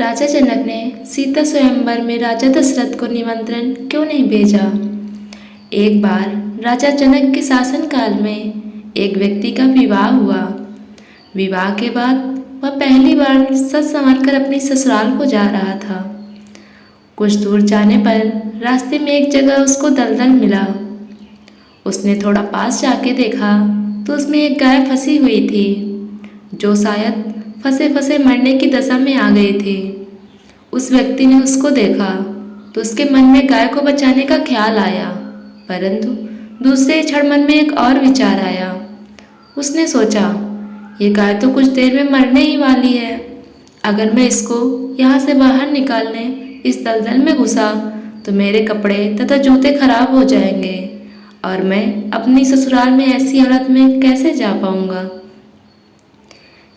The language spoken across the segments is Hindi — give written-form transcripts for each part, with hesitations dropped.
राजा जनक ने सीता स्वयंवर में राजा दशरथ को निमंत्रण क्यों नहीं भेजा। एक बार राजा जनक के शासनकाल में एक व्यक्ति का विवाह हुआ। विवाह के बाद वह पहली बार सज संवर कर अपनी ससुराल को जा रहा था। कुछ दूर जाने पर रास्ते में एक जगह उसको दलदल मिला। उसने थोड़ा पास जाके देखा तो उसमें एक गाय फंसी हुई थी, जो शायद फंसे फंसे मरने की दशा में आ गई थी। उस व्यक्ति ने उसको देखा तो उसके मन में गाय को बचाने का ख्याल आया, परंतु दूसरे क्षण मन में एक और विचार आया। उसने सोचा, ये गाय तो कुछ देर में मरने ही वाली है। अगर मैं इसको यहाँ से बाहर निकालने इस दलदल में घुसा तो मेरे कपड़े तथा जूते खराब हो जाएंगे और मैं अपनी ससुराल में ऐसी हालत में कैसे जा पाऊंगा।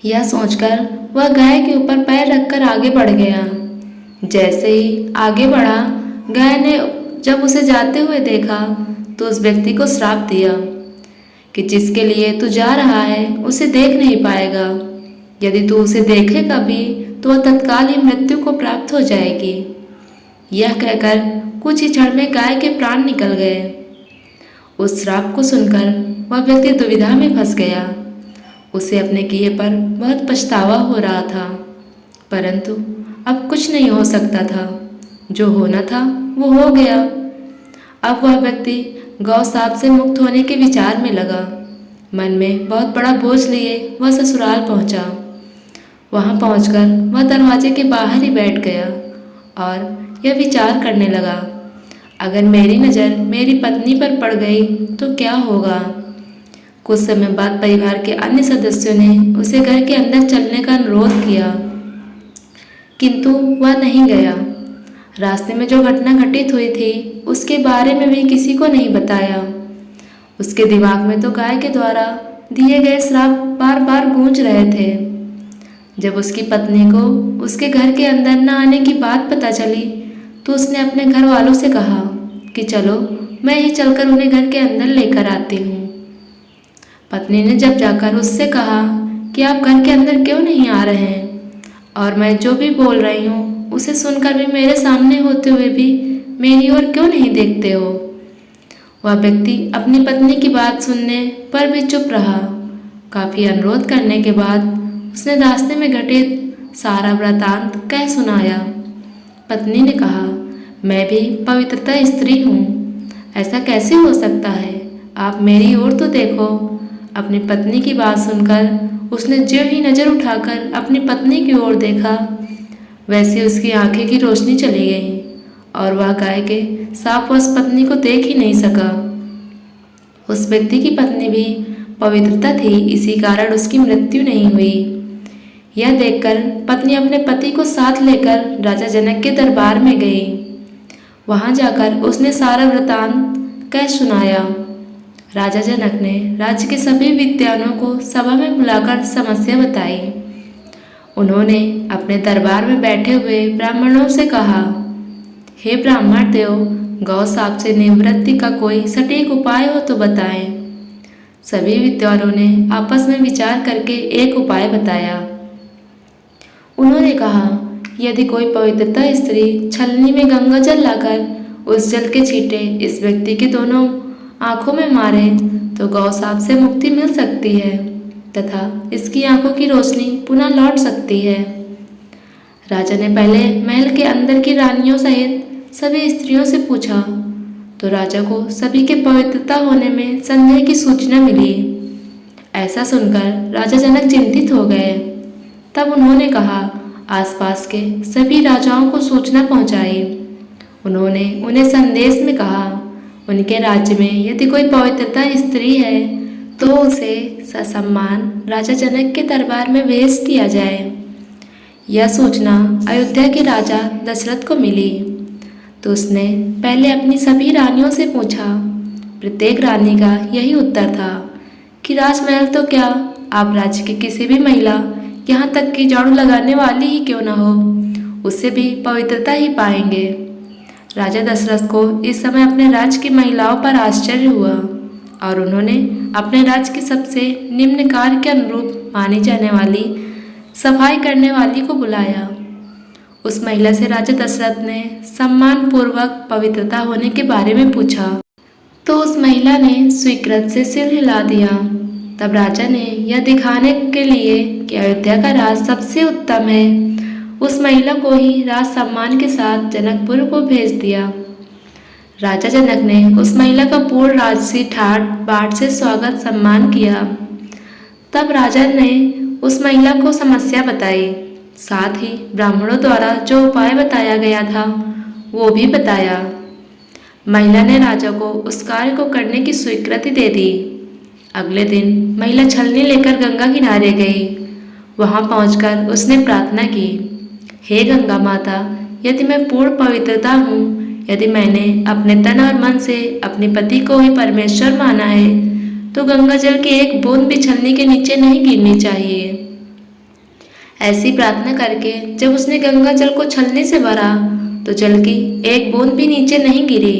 यह सोचकर वह गाय के ऊपर पैर रखकर आगे बढ़ गया। जैसे ही आगे बढ़ा, गाय ने जब उसे जाते हुए देखा तो उस व्यक्ति को श्राप दिया कि जिसके लिए तू जा रहा है उसे देख नहीं पाएगा। यदि तू उसे देखेगा भी तो वह तत्काल ही मृत्यु को प्राप्त हो जाएगी। यह कहकर कुछ ही क्षण में गाय के प्राण निकल गए। उस श्राप को सुनकर वह व्यक्ति दुविधा में फंस गया। उसे अपने किए पर बहुत पछतावा हो रहा था, परंतु अब कुछ नहीं हो सकता था। जो होना था वो हो गया। अब वह व्यक्ति गौ शाप से मुक्त होने के विचार में लगा। मन में बहुत बड़ा बोझ लिए वह ससुराल पहुंचा। वहां पहुंचकर वह दरवाजे के बाहर ही बैठ गया और यह विचार करने लगा, अगर मेरी नज़र मेरी पत्नी पर पड़ गई तो क्या होगा। कुछ समय बाद परिवार के अन्य सदस्यों ने उसे घर के अंदर चलने का अनुरोध किया, किंतु वह नहीं गया। रास्ते में जो घटना घटित हुई थी उसके बारे में भी किसी को नहीं बताया। उसके दिमाग में तो गाय के द्वारा दिए गए श्राप बार बार गूंज रहे थे। जब उसकी पत्नी को उसके घर के अंदर न आने की बात पता चली तो उसने अपने घर वालों से कहा कि चलो मैं ही चलकर उन्हें घर के अंदर लेकर आती हूँ। पत्नी ने जब जाकर उससे कहा कि आप घर के अंदर क्यों नहीं आ रहे हैं और मैं जो भी बोल रही हूँ उसे सुनकर भी मेरे सामने होते हुए भी मेरी ओर क्यों नहीं देखते हो। वह व्यक्ति अपनी पत्नी की बात सुनने पर भी चुप रहा। काफ़ी अनुरोध करने के बाद उसने रास्ते में घटित सारा वृतांत कह सुनाया। पत्नी ने कहा, मैं भी पवित्रता स्त्री हूँ, ऐसा कैसे हो सकता है, आप मेरी ओर तो देखो। अपनी पत्नी की बात सुनकर उसने जो ही नज़र उठाकर अपनी पत्नी की ओर देखा, वैसे उसकी आंखें की रोशनी चली गई और वह गाय के शापवश पत्नी को देख ही नहीं सका। उस व्यक्ति की पत्नी भी पवित्रता थी, इसी कारण उसकी मृत्यु नहीं हुई। यह देखकर पत्नी अपने पति को साथ लेकर राजा जनक के दरबार में गई। वहां जाकर उसने सारा वृतांत कह सुनाया। राजा जनक ने राज्य के सभी विद्वानों को सभा में बुलाकर समस्या बताई। उन्होंने अपने दरबार में बैठे हुए ब्राह्मणों से कहा, हे ब्राह्मण देव, गौ शाप से निवृत्ति का कोई सटीक उपाय हो तो बताएं। सभी विद्वानों ने आपस में विचार करके एक उपाय बताया। उन्होंने कहा, यदि कोई पवित्रता स्त्री छलनी में गंगा जल लाकर उस जल के छींटे इस व्यक्ति के दोनों आंखों में मारे तो गौ शाप से मुक्ति मिल सकती है तथा इसकी आंखों की रोशनी पुनः लौट सकती है। राजा ने पहले महल के अंदर की रानियों सहित सभी स्त्रियों से पूछा तो राजा को सभी के पवित्रता होने में संदेह की सूचना मिली। ऐसा सुनकर राजा जनक चिंतित हो गए। तब उन्होंने कहा, आसपास के सभी राजाओं को सूचना पहुंचाई। उन्होंने उन्हें संदेश में कहा, उनके राज्य में यदि कोई पवित्रता स्त्री है तो उसे ससम्मान राजा जनक के दरबार में भेज दिया जाए। यह सूचना अयोध्या के राजा दशरथ को मिली तो उसने पहले अपनी सभी रानियों से पूछा। प्रत्येक रानी का यही उत्तर था कि राजमहल तो क्या, आप राज्य की किसी भी महिला, यहाँ तक कि झाड़ू लगाने वाली ही क्यों न हो, उससे भी पवित्रता ही पाएंगे। राजा दशरथ को इस समय अपने राज्य की महिलाओं पर आश्चर्य हुआ और उन्होंने अपने राज्य की सबसे निम्न कार्य के अनुरूप मानी जाने वाली सफाई करने वाली को बुलाया। उस महिला से राजा दशरथ ने सम्मान पूर्वक पवित्रता होने के बारे में पूछा तो उस महिला ने स्वीकृत से सिर हिला दिया। तब राजा ने यह दिखाने के लिए कि अयोध्या का राज सबसे उत्तम है, उस महिला को ही राज सम्मान के साथ जनकपुर को भेज दिया। राजा जनक ने उस महिला का पूर्ण राजसी ठाट बाट से स्वागत सम्मान किया। तब राजा ने उस महिला को समस्या बताई, साथ ही ब्राह्मणों द्वारा जो उपाय बताया गया था वो भी बताया। महिला ने राजा को उस कार्य को करने की स्वीकृति दे दी। अगले दिन महिला छलनी लेकर गंगा किनारे गई। वहां पहुंचकर उसने प्रार्थना की, हे गंगा माता, यदि मैं पूर्ण पवित्रता हूँ, यदि मैंने अपने तन और मन से अपने पति को ही परमेश्वर माना है, तो गंगा जल की एक बूंद भी छलनी के नीचे नहीं गिरनी चाहिए। ऐसी प्रार्थना करके जब उसने गंगा जल को छलनी से भरा तो जल की एक बूंद भी नीचे नहीं गिरी।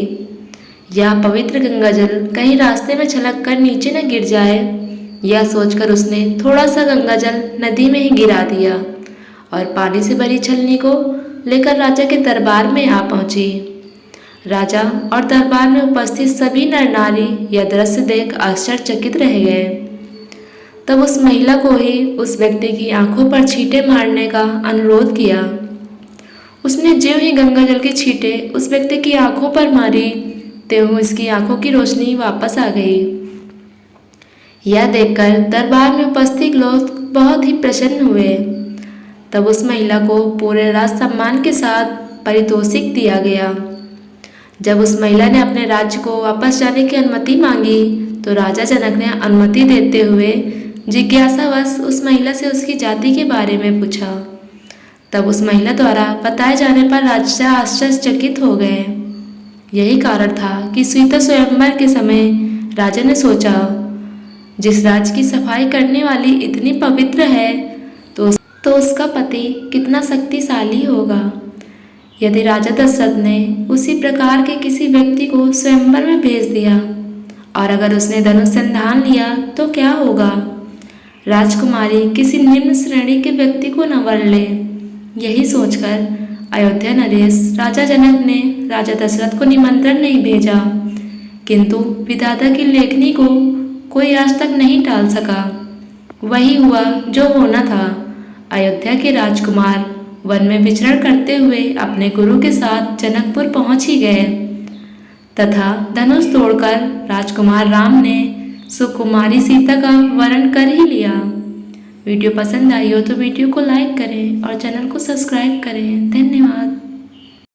यह पवित्र गंगा जल कहीं रास्ते में छलक कर नीचे न गिर जाए, यह सोचकर उसने थोड़ा सा गंगा जल नदी में ही गिरा दिया और पानी से भरी छलनी को लेकर राजा के दरबार में आ पहुंची। राजा और दरबार में उपस्थित सभी नर नारी यह दृश्य देख आश्चर्यचकित रह गए। तब उस महिला को ही उस व्यक्ति की आंखों पर छींटे मारने का अनुरोध किया। उसने ज्यों ही गंगा जल के छींटे उस व्यक्ति की आंखों पर मारी, त्यों उसकी आंखों की रोशनी वापस आ गई। यह देखकर दरबार में उपस्थित लोग बहुत ही प्रसन्न हुए। तब उस महिला को पूरे राज सम्मान के साथ पारितोषिक दिया गया। जब उस महिला ने अपने राज्य को वापस जाने की अनुमति मांगी तो राजा जनक ने अनुमति देते हुए जिज्ञासावश उस महिला से उसकी जाति के बारे में पूछा। तब उस महिला द्वारा बताए जाने पर राजा आश्चर्यचकित हो गए। यही कारण था कि सीता स्वयंवर के समय राजा ने सोचा, जिस राज्य की सफाई करने वाली इतनी पवित्र है तो उसका पति कितना शक्तिशाली होगा। यदि राजा दशरथ ने उसी प्रकार के किसी व्यक्ति को स्वयंवर में भेज दिया और अगर उसने धनुष संधान लिया तो क्या होगा। राजकुमारी किसी निम्न श्रेणी के व्यक्ति को न वर ले। यही सोचकर अयोध्या नरेश राजा जनक ने राजा दशरथ को निमंत्रण नहीं भेजा, किंतु विधाता की लेखनी को कोई आज तक नहीं टाल सका। वही हुआ जो होना था। अयोध्या के राजकुमार वन में विचरण करते हुए अपने गुरु के साथ जनकपुर पहुंच ही गए तथा धनुष तोड़कर राजकुमार राम ने सुकुमारी सीता का वरण कर ही लिया। वीडियो पसंद आई हो तो वीडियो को लाइक करें और चैनल को सब्सक्राइब करें। धन्यवाद।